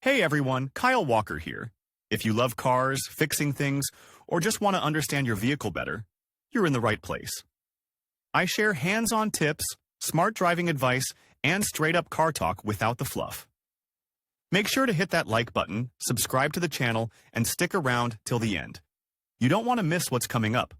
Hey everyone, Kyle Walker here. If you love cars, fixing things, or just want to understand your vehicle better, you're in the right place. I share hands-on tips, smart driving advice, and straight-up car talk without the fluff. Make sure to hit that like button, subscribe to the channel, and stick around till the end. You don't want to miss what's coming up.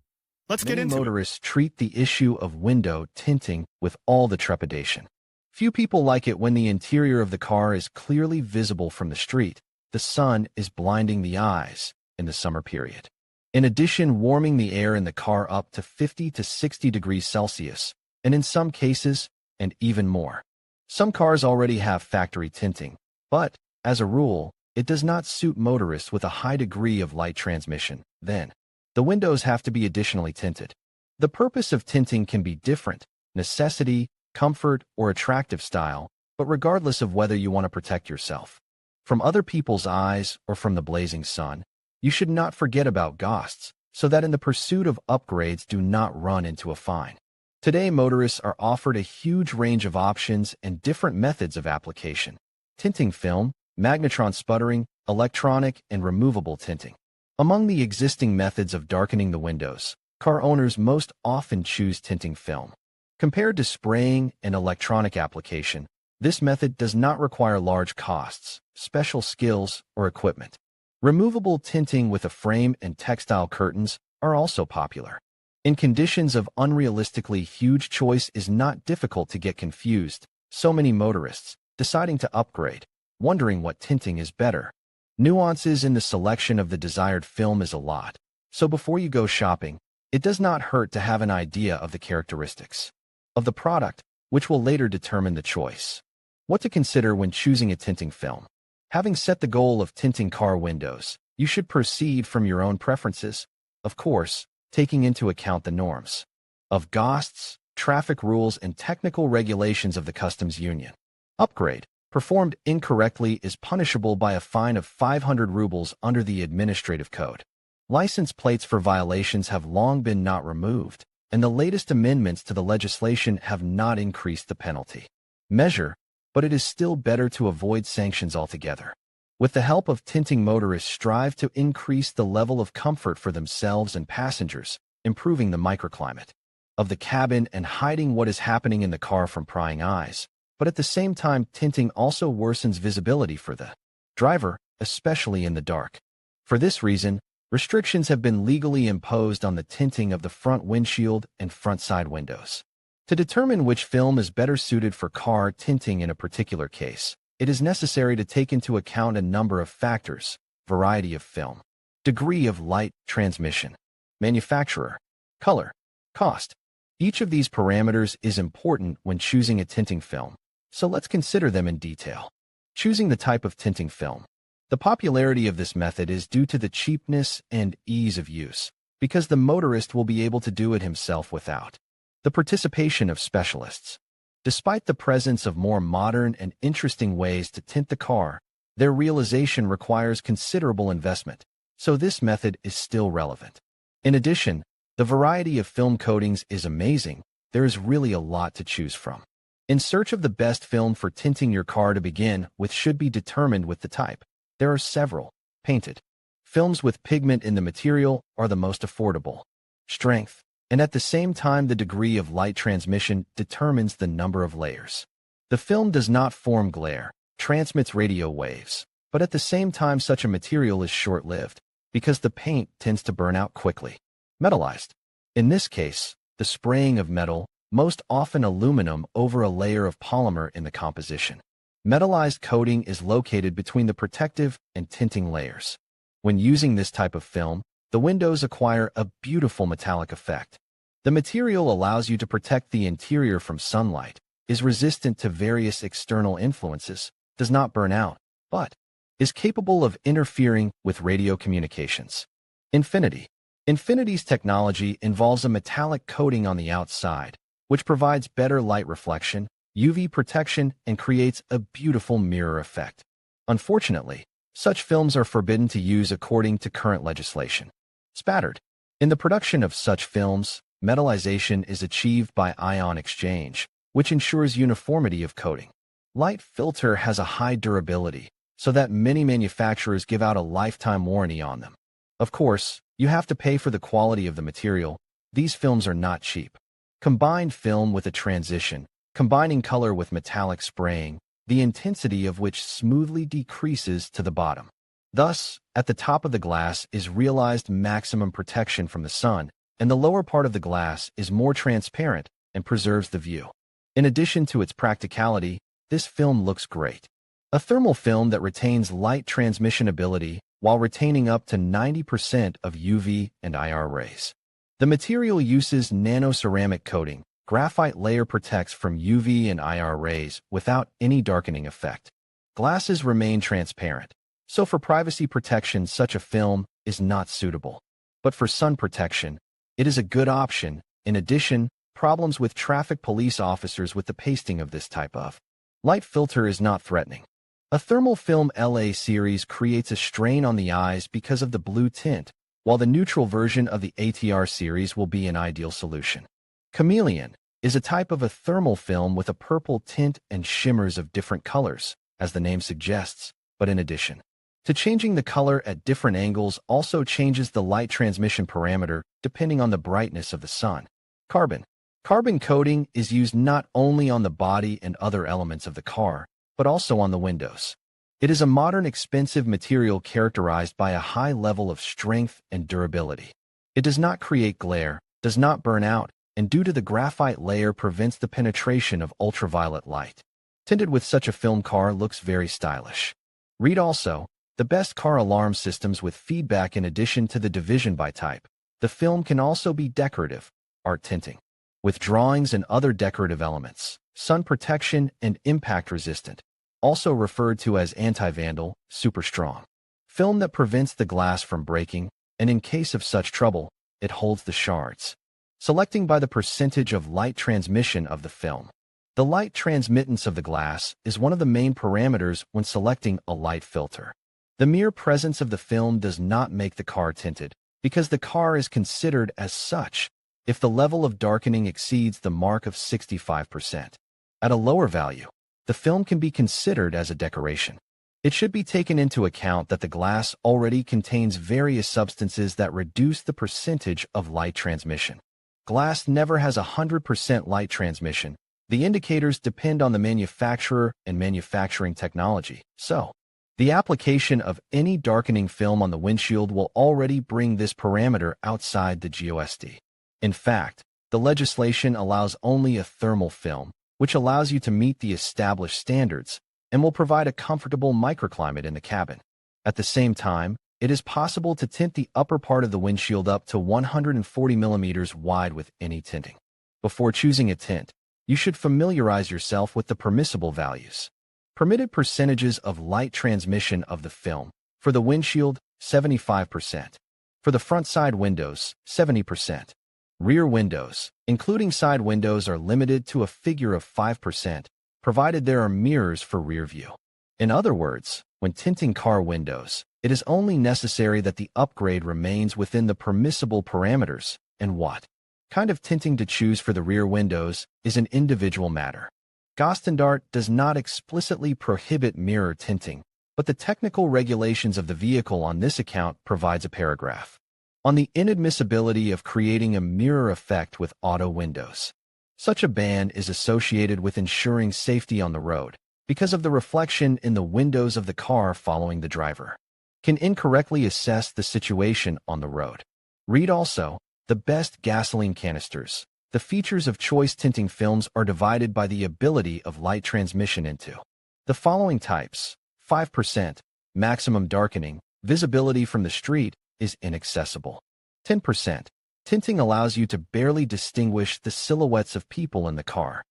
Let's get into it. Many motorists treat the issue of window tinting with all the trepidation. Few people like it when the interior of the car is clearly visible from the street. The sun is blinding the eyes in the summer period. In addition, warming the air in the car up to 50 to 60 degrees Celsius, and in some cases, and even more. Some cars already have factory tinting, but, as a rule, it does not suit motorists with a high degree of light transmission. Then, the windows have to be additionally tinted. The purpose of tinting can be different: necessity, comfort, or attractive style, but regardless of whether you want to protect yourself from other people's eyes or from the blazing sun, you should not forget about costs, so that in the pursuit of upgrades do not run into a fine. Today, motorists are offered a huge range of options and different methods of application: tinting film, magnetron sputtering, electronic, and removable tinting. Among the existing methods of darkening the windows, car owners most often choose tinting film. Compared to spraying and electronic application, this method does not require large costs, special skills, or equipment. Removable tinting with a frame and textile curtains are also popular. In conditions of unrealistically huge, choice is not difficult to get confused. So many motorists deciding to upgrade, wondering what tinting is better. Nuances in the selection of the desired film is a lot, so before you go shopping, it does not hurt to have an idea of the characteristics of the product, which will later determine the choice. What to consider when choosing a tinting film. Having set the goal of tinting car windows, you should proceed from your own preferences, of course, taking into account the norms of costs, traffic rules, and technical regulations of the customs union. Upgrade performed incorrectly is punishable by a fine of 500 rubles under the administrative code. License plates for violations have long been not removed, and the latest amendments to the legislation have not increased the penalty measure, but it is still better to avoid sanctions altogether. With the help of tinting, motorists strive to increase the level of comfort for themselves and passengers, improving the microclimate of the cabin and hiding what is happening in the car from prying eyes. But at the same time, tinting also worsens visibility for the driver, especially in the dark. For this reason, restrictions have been legally imposed on the tinting of the front windshield and front side windows. To determine which film is better suited for car tinting in a particular case, it is necessary to take into account a number of factors: variety of film, degree of light transmission, manufacturer, color, cost. Each of these parameters is important when choosing a tinting film, so let's consider them in detail. Choosing the type of tinting film. The popularity of this method is due to the cheapness and ease of use, because the motorist will be able to do it himself without the participation of specialists. Despite the presence of more modern and interesting ways to tint the car, their realization requires considerable investment, so this method is still relevant. In addition, the variety of film coatings is amazing. There is really a lot to choose from. In search of the best film for tinting your car to begin with should be determined with the type. There are several. Painted films with pigment in the material are the most affordable. Strength, and at the same time the degree of light transmission determines the number of layers. The film does not form glare, transmits radio waves, but at the same time such a material is short-lived, because the paint tends to burn out quickly. Metalized. In this case, the spraying of metal, most often aluminum, over a layer of polymer in the composition. Metalized coating is located between the protective and tinting layers. When using this type of film, the windows acquire a beautiful metallic effect. The material allows you to protect the interior from sunlight, is resistant to various external influences, does not burn out, but is capable of interfering with radio communications. Infinity. Infinity's technology involves a metallic coating on the outside, which provides better light reflection, UV protection, and creates a beautiful mirror effect. Unfortunately, such films are forbidden to use according to current legislation. Spattered. In the production of such films, metallization is achieved by ion exchange, which ensures uniformity of coating. Light filter has a high durability, so that many manufacturers give out a lifetime warranty on them. Of course, you have to pay for the quality of the material. These films are not cheap. Combined film with a transition, combining color with metallic spraying, the intensity of which smoothly decreases to the bottom. Thus, at the top of the glass is realized maximum protection from the sun, and the lower part of the glass is more transparent and preserves the view. In addition to its practicality, this film looks great. A thermal film that retains light transmission ability while retaining up to 90% of UV and IR rays. The material uses nano-ceramic coating. Graphite layer protects from UV and IR rays without any darkening effect. Glasses remain transparent, so for privacy protection such a film is not suitable. But for sun protection, it is a good option. In addition, problems with traffic police officers with the pasting of this type of light filter is not threatening. A thermal film LA series creates a strain on the eyes because of the blue tint, while the neutral version of the ATR series will be an ideal solution. Chameleon is a type of a thermal film with a purple tint and shimmers of different colors, as the name suggests, but in addition to changing the color at different angles also changes the light transmission parameter depending on the brightness of the sun. Carbon coating is used not only on the body and other elements of the car, but also on the windows. It is a modern expensive material characterized by a high level of strength and durability. It does not create glare, does not burn out, and due to the graphite layer prevents the penetration of ultraviolet light. Tinted with such a film car looks very stylish. Read also, the best car alarm systems with feedback in addition to the division by type. The film can also be decorative, art tinting, with drawings and other decorative elements, sun protection and impact resistant, also referred to as anti-vandal, super strong. Film that prevents the glass from breaking, and in case of such trouble, it holds the shards. Selecting by the percentage of light transmission of the film. The light transmittance of the glass is one of the main parameters when selecting a light filter. The mere presence of the film does not make the car tinted, because the car is considered as such if the level of darkening exceeds the mark of 65%. At a lower value, the film can be considered as a decoration. It should be taken into account that the glass already contains various substances that reduce the percentage of light transmission. Glass never has 100% light transmission. The indicators depend on the manufacturer and manufacturing technology, so the application of any darkening film on the windshield will already bring this parameter outside the GOSD. In fact, the legislation allows only a thermal film, which allows you to meet the established standards and will provide a comfortable microclimate in the cabin. At the same time, it is possible to tint the upper part of the windshield up to 140 millimeters wide with any tinting. Before choosing a tint, you should familiarize yourself with the permissible values. Permitted percentages of light transmission of the film. For the windshield, 75%. For the front side windows, 70%. Rear windows, including side windows, are limited to a figure of 5%, provided there are mirrors for rear view. In other words, when tinting car windows, it is only necessary that the upgrade remains within the permissible parameters, and what kind of tinting to choose for the rear windows is an individual matter. Gostandart does not explicitly prohibit mirror tinting, but the technical regulations of the vehicle on this account provides a paragraph on the inadmissibility of creating a mirror effect with auto windows. Such a ban is associated with ensuring safety on the road because of the reflection in the windows of the car following the driver can incorrectly assess the situation on the road. Read also, the best gasoline canisters. The features of choice tinting films are divided by the ability of light transmission into the following types. 5%, maximum darkening, visibility from the street is inaccessible. 10%, tinting allows you to barely distinguish the silhouettes of people in the car.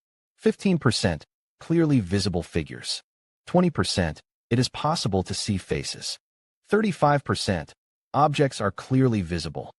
15%, clearly visible figures. 20%, it is possible to see faces. 35%, objects are clearly visible.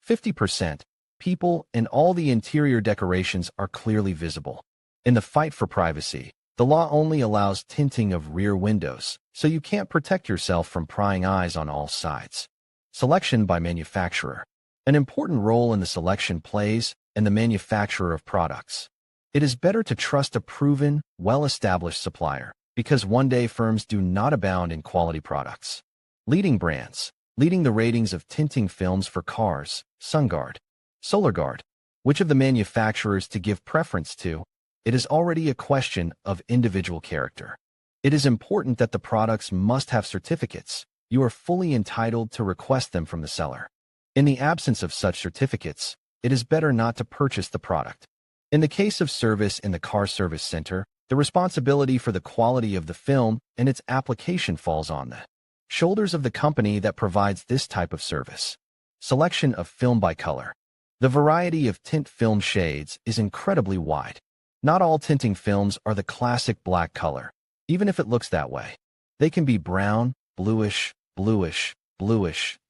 50%, people and all the interior decorations are clearly visible. In the fight for privacy, the law only allows tinting of rear windows, so you can't protect yourself from prying eyes on all sides. Selection by manufacturer. An important role in the selection plays and the manufacturer of products. It is better to trust a proven, well-established supplier. because one-day firms do not abound in quality products. Leading brands. Leading the ratings of tinting films for cars, SunGuard, SolarGuard. Which of the manufacturers to give preference to? It is already a question of individual character. It is important that the products must have certificates. You are fully entitled to request them from the seller. In the absence of such certificates, it is better not to purchase the product. In the case of service in the car service center, the responsibility for the quality of the film and its application falls on the shoulders of the company that provides this type of service. Selection of film by color. The variety of tint film shades is incredibly wide. Not all tinting films are the classic black color, even if it looks that way. They can be brown, bluish,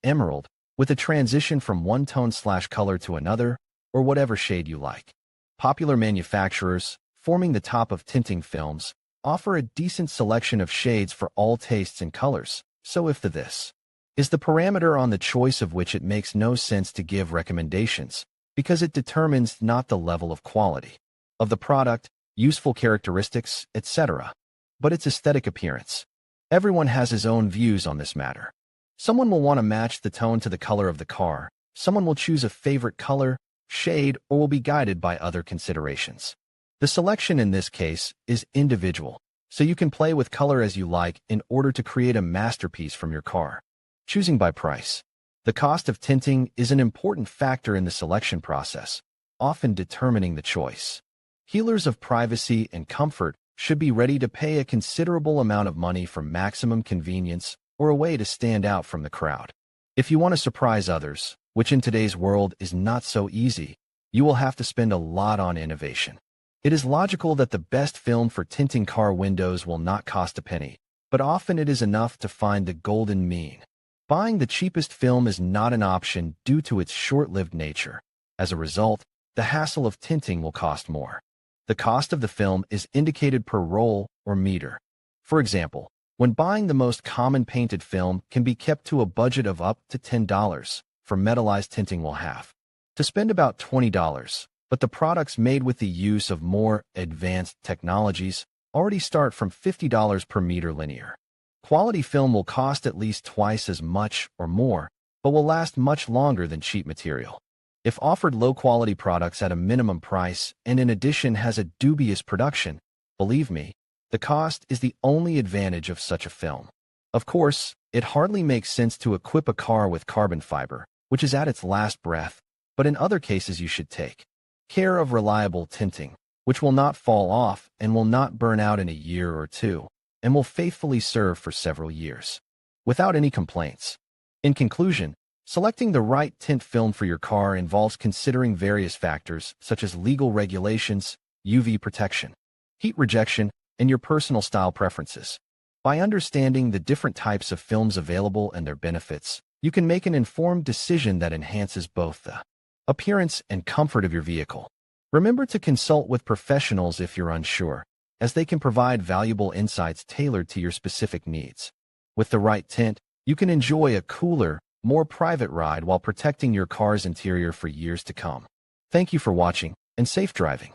emerald, with a transition from one tone/color to another, or whatever shade you like. Popular manufacturers, forming the top of tinting films, offer a decent selection of shades for all tastes and colors, so if this is the parameter on the choice of which, it makes no sense to give recommendations, because it determines not the level of quality of the product, useful characteristics, etc., but its aesthetic appearance. Everyone has his own views on this matter. Someone will want to match the tone to the color of the car, someone will choose a favorite color, shade, or will be guided by other considerations. The selection in this case is individual, so you can play with color as you like in order to create a masterpiece from your car. Choosing by price. The cost of tinting is an important factor in the selection process, often determining the choice. Healers of privacy and comfort should be ready to pay a considerable amount of money for maximum convenience or a way to stand out from the crowd. If you want to surprise others, which in today's world is not so easy, you will have to spend a lot on innovation. It is logical that the best film for tinting car windows will not cost a penny, but often it is enough to find the golden mean. Buying the cheapest film is not an option due to its short-lived nature. As a result, the hassle of tinting will cost more. The cost of the film is indicated per roll or meter. For example, when buying the most common painted film can be kept to a budget of up to $10, for metalized tinting will have to spend about $20, but the products made with the use of more advanced technologies already start from $50 per meter linear. Quality film will cost at least twice as much or more, but will last much longer than cheap material. If offered low-quality products at a minimum price and in addition has a dubious production, believe me, the cost is the only advantage of such a film. Of course, it hardly makes sense to equip a car with carbon fiber, which is at its last breath, but in other cases you should take care of reliable tinting, which will not fall off and will not burn out in a year or two, and will faithfully serve for several years, without any complaints. In conclusion, selecting the right tint film for your car involves considering various factors such as legal regulations, UV protection, heat rejection, and your personal style preferences. By understanding the different types of films available and their benefits, you can make an informed decision that enhances both the appearance and comfort of your vehicle. Remember to consult with professionals if you're unsure, as they can provide valuable insights tailored to your specific needs. With the right tint, you can enjoy a cooler, more private ride while protecting your car's interior for years to come. Thank you for watching, and safe driving.